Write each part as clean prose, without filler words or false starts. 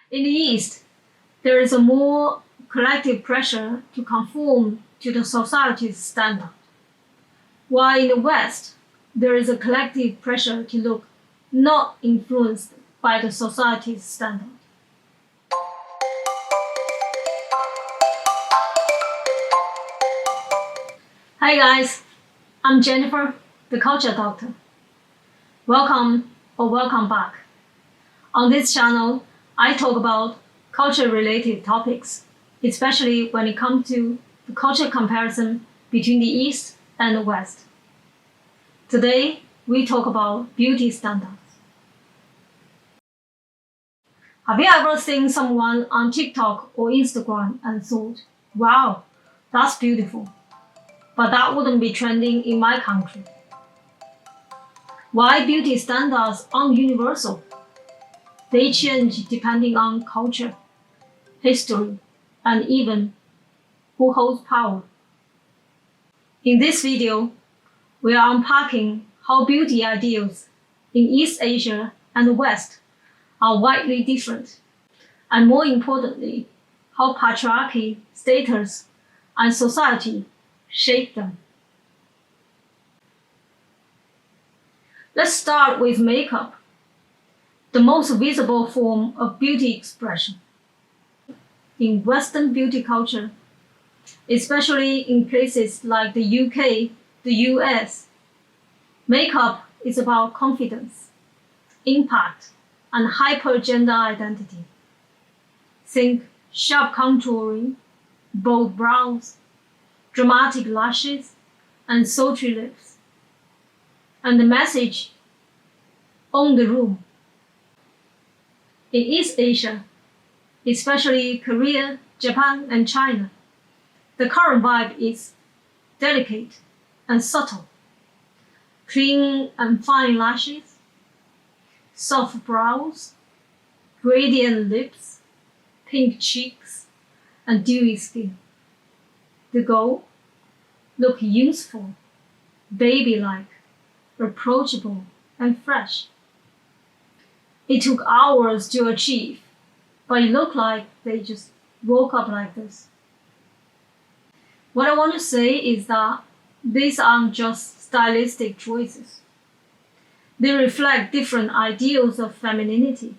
In the East, there is a more collective pressure to conform to the society's standard, while in the West, there is a collective pressure to look not influenced by the society's standard. Hi guys, I'm Jennifer, the Culture Doctor. Welcome or welcome back. On this channel, I talk about culture-related topics, especially when it comes to the culture comparison between the East and the West. Today, we talk about beauty standards. Have you ever seen someone on TikTok or Instagram and thought, wow, that's beautiful, but that wouldn't be trending in my country? Why beauty standards aren't universal? They change depending on culture, history, and even who holds power. In this video, we are unpacking how beauty ideals in East Asia and the West are widely different, and more importantly, how patriarchy, status, and society shape them. Let's start with makeup, the most visible form of beauty expression. In Western beauty culture, especially in places like the UK, the US, makeup is about confidence, impact, and hyper-gender identity. Think sharp contouring, bold brows, dramatic lashes, and sultry lips. And the message, own the room. In East Asia, especially Korea, Japan, and China, the current vibe is delicate and subtle. Clean and fine lashes, soft brows, gradient lips, pink cheeks, and dewy skin. The goal? Look youthful, baby-like, approachable, and fresh. It took hours to achieve, but it looked like they just woke up like this. What I want to say is that these aren't just stylistic choices. They reflect different ideals of femininity.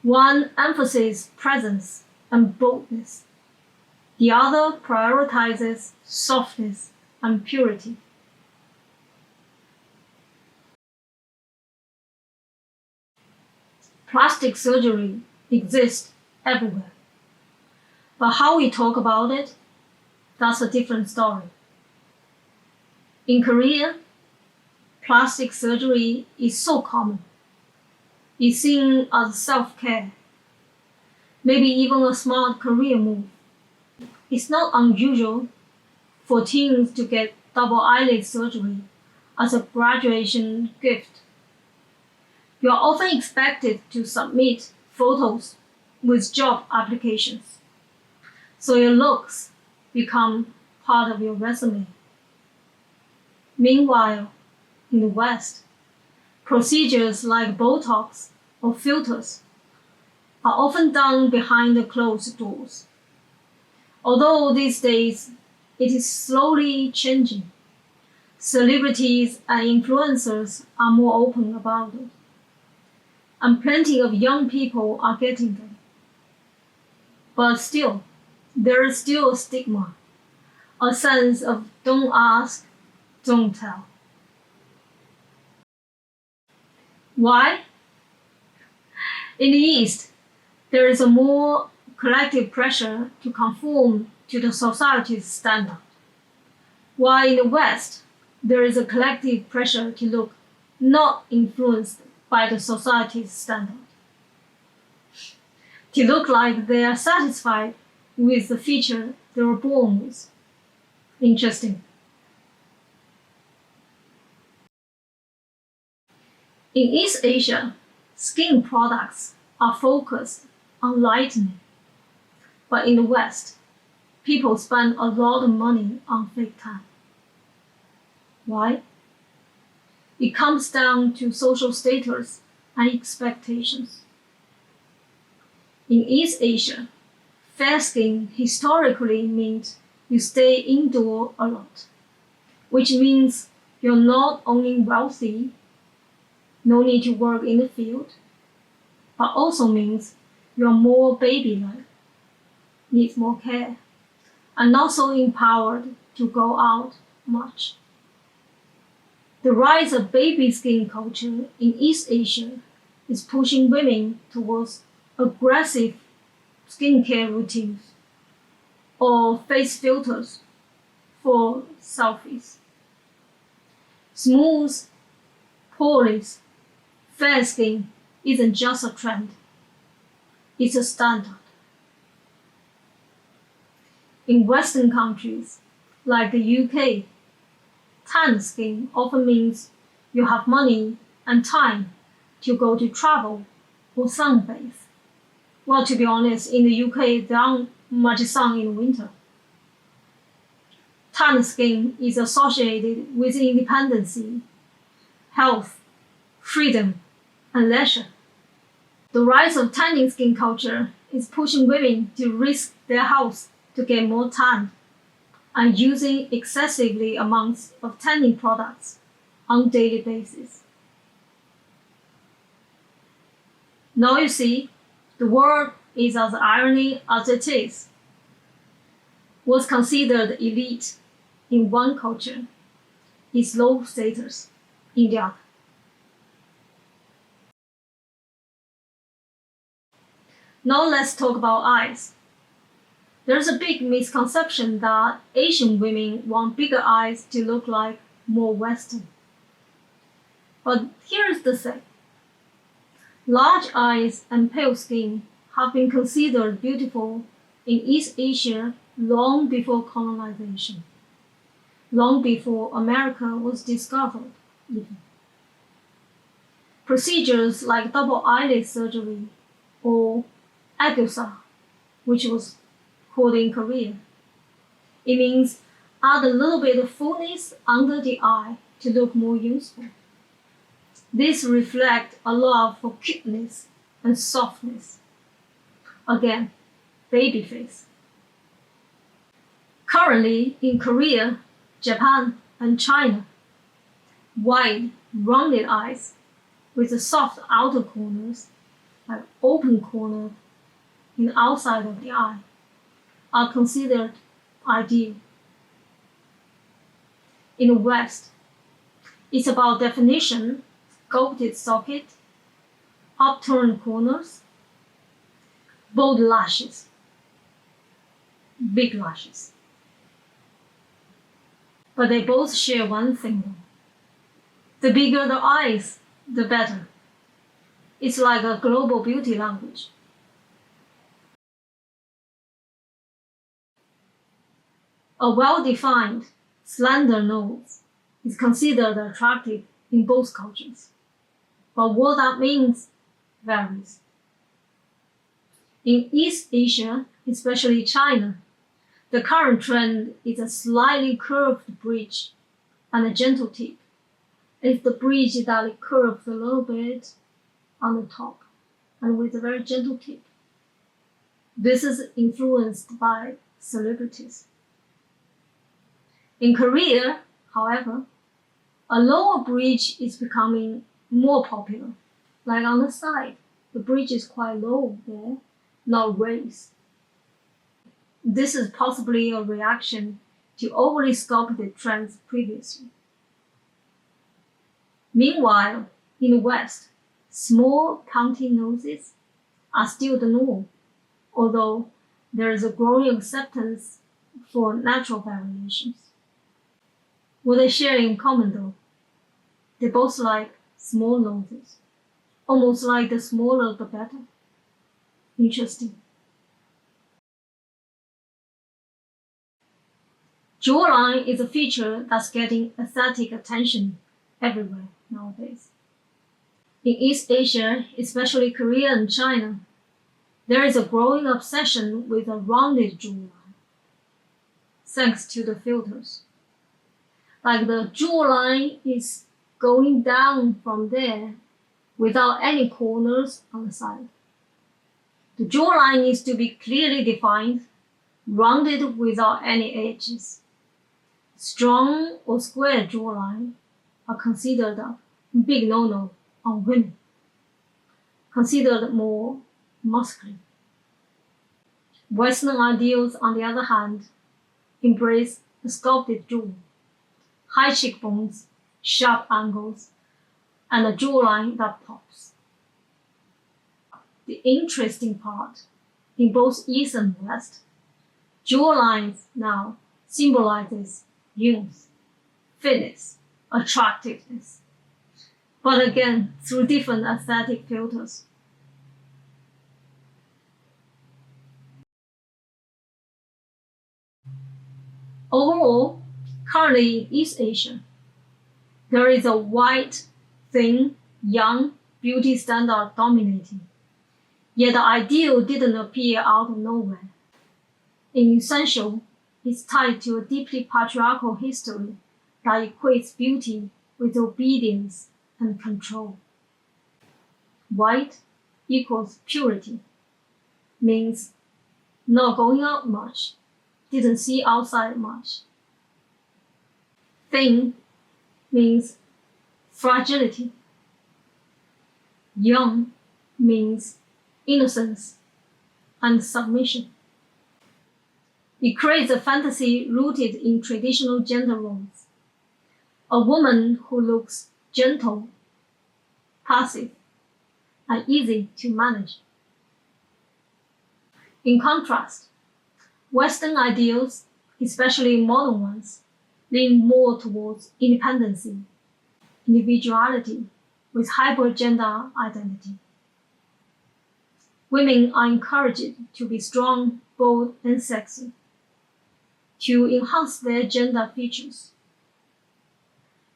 One emphasizes presence and boldness. The other prioritizes softness and purity. Plastic surgery exists everywhere, but how we talk about it, that's a different story. In Korea, plastic surgery is so common. It's seen as self-care, maybe even a smart career move. It's not unusual for teens to get double eyelid surgery as a graduation gift. You are often expected to submit photos with job applications, so your looks become part of your resume. Meanwhile, in the West, procedures like Botox or filters are often done behind the closed doors. Although these days it is slowly changing, celebrities and influencers are more open about it, and plenty of young people are getting them. But still, there is still a stigma, a sense of don't ask, don't tell. Why? In the East, there is a more collective pressure to conform to the society's standard, while in the West, there is a collective pressure to look not influenced by the society's standard, to look like they are satisfied with the feature they were born with. Interesting. In East Asia, skin products are focused on lightening, but in the West, people spend a lot of money on fake tan. Why? It comes down to social status and expectations. In East Asia, fair skin historically meant you stay indoor a lot, which means you're not only wealthy, no need to work in the field, but also means you're more baby-like, need more care, and not so empowered to go out much. The rise of baby skin culture in East Asia is pushing women towards aggressive skincare routines or face filters for selfies. Smooth, poreless, fair skin isn't just a trend, it's a standard. In Western countries, like the UK, tan skin often means you have money and time to go to travel or sunbathe. Well, to be honest, in the UK, there aren't much sun in winter. Tan skin is associated with independency, health, freedom, and leisure. The rise of tanning skin culture is pushing women to risk their health to get more tan and using excessively amounts of tanning products on a daily basis. Now you see, the world is as irony as it is. What's considered elite in one culture is low status in the other. Now let's talk about eyes. There's a big misconception that Asian women want bigger eyes to look like more Western. But here's the thing. Large eyes and pale skin have been considered beautiful in East Asia long before colonization, long before America was discovered even. Procedures like double eyelid surgery or agusa, which was called in Korea. It means add a little bit of fullness under the eye to look more useful. This reflects a love for cuteness and softness. Again, baby face. Currently in Korea, Japan, and China, wide, rounded eyes with the soft outer corners, like open corner in the outside of the eye, are considered ideal. In the West, it's about definition, sculpted socket, upturned corners, bold lashes, big lashes. But they both share one thing though. The bigger the eyes, the better. It's like a global beauty language. A well-defined, slender nose is considered attractive in both cultures, but what that means varies. In East Asia, especially China, the current trend is a slightly curved bridge and a gentle tip. If the bridge is that curved a little bit on the top and with a very gentle tip. This is influenced by celebrities. In Korea, however, a lower bridge is becoming more popular. Like on the side, the bridge is quite low there, not raised. This is possibly a reaction to overly sculpted trends previously. Meanwhile, in the West, small pointy noses are still the norm, although there is a growing acceptance for natural variations. What they share in common though, they both like small noses, almost like the smaller the better. Interesting. Jawline is a feature that's getting aesthetic attention everywhere nowadays. In East Asia, especially Korea and China, there is a growing obsession with a rounded jawline, thanks to the filters. Like the jawline is going down from there without any corners on the side. The jawline needs to be clearly defined, rounded without any edges. Strong or square jawline are considered a big no-no on women, considered more masculine. Western ideals, on the other hand, embrace a sculpted jaw, high cheekbones, sharp angles, and a jawline that pops. The interesting part, in both East and West, jawlines now symbolizes youth, fitness, attractiveness, but again through different aesthetic filters. Overall, currently in East Asia, there is a white, thin, young beauty standard dominating. Yet the ideal didn't appear out of nowhere. In essential, it's tied to a deeply patriarchal history that equates beauty with obedience and control. White equals purity, means not going out much, didn't see outside much. Thin means fragility. Young means innocence and submission. It creates a fantasy rooted in traditional gender roles. A woman who looks gentle, passive, and easy to manage. In contrast, Western ideals, especially modern ones, lean more towards independency, individuality with hyper-gender identity. Women are encouraged to be strong, bold, and sexy, to enhance their gender features.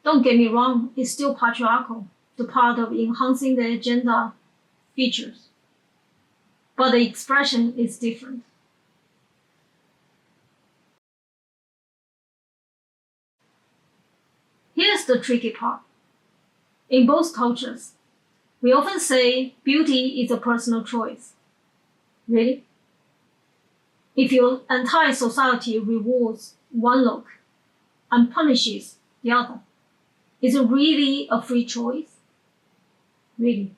Don't get me wrong, it's still patriarchal, the part of enhancing their gender features. But the expression is different. Here's the tricky part. In both cultures, we often say beauty is a personal choice. Really? If your entire society rewards one look and punishes the other, is it really a free choice? Really?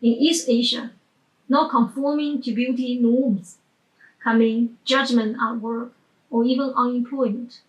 In East Asia, not conforming to beauty norms can mean judgment at work or even unemployment,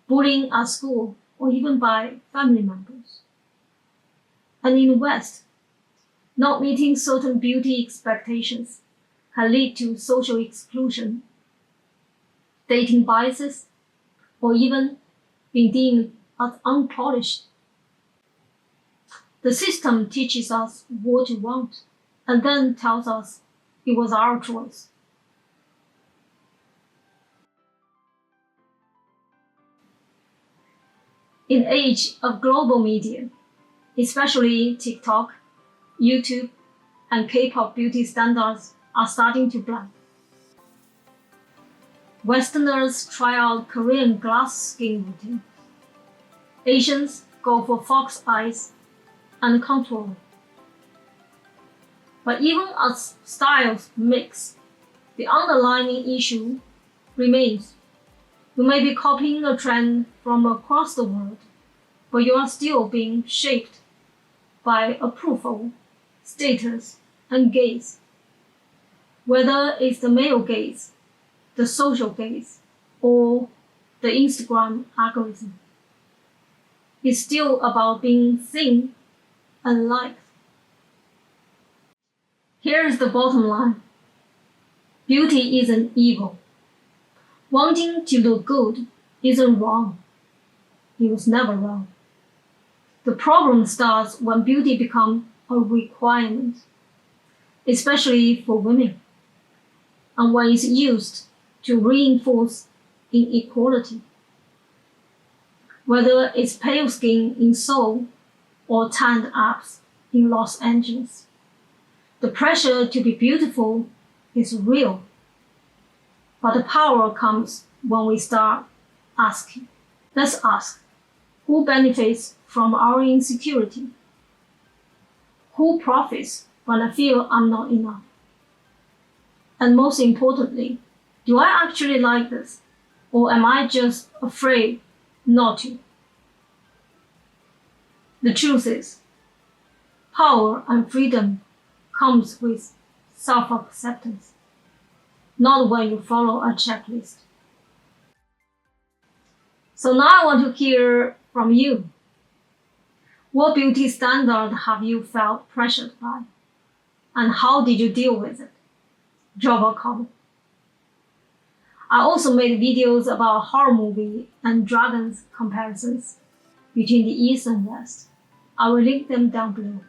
bullying at school or even by family members. And in the West, not meeting certain beauty expectations can lead to social exclusion, dating biases, or even being deemed as unpolished. The system teaches us what to want and then tells us it was our choice. In the age of global media, especially TikTok, YouTube, and K-pop beauty standards are starting to blend. Westerners try out Korean glass skin routine. Asians go for fox eyes and contour. But even as styles mix, the underlying issue remains. You may be copying a trend from across the world, but you are still being shaped by approval, status, and gaze. Whether it's the male gaze, the social gaze, or the Instagram algorithm, it's still about being seen and liked. Here's the bottom line. Beauty isn't evil. Wanting to look good isn't wrong. It was never wrong. The problem starts when beauty becomes a requirement, especially for women, and when it's used to reinforce inequality. Whether it's pale skin in Seoul or tanned abs in Los Angeles, the pressure to be beautiful is real. But the power comes when we start asking. Let's ask, who benefits from our insecurity? Who profits when I feel I'm not enough? And most importantly, do I actually like this? Or am I just afraid not to? The truth is, power and freedom comes with self-acceptance, not when you follow a checklist. So now I want to hear from you. What beauty standard have you felt pressured by? And how did you deal with it? Drop a comment. I also made videos about horror movie and dragons comparisons between the East and West. I will link them down below.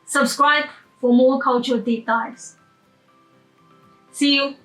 Subscribe for more cultural deep dives. See you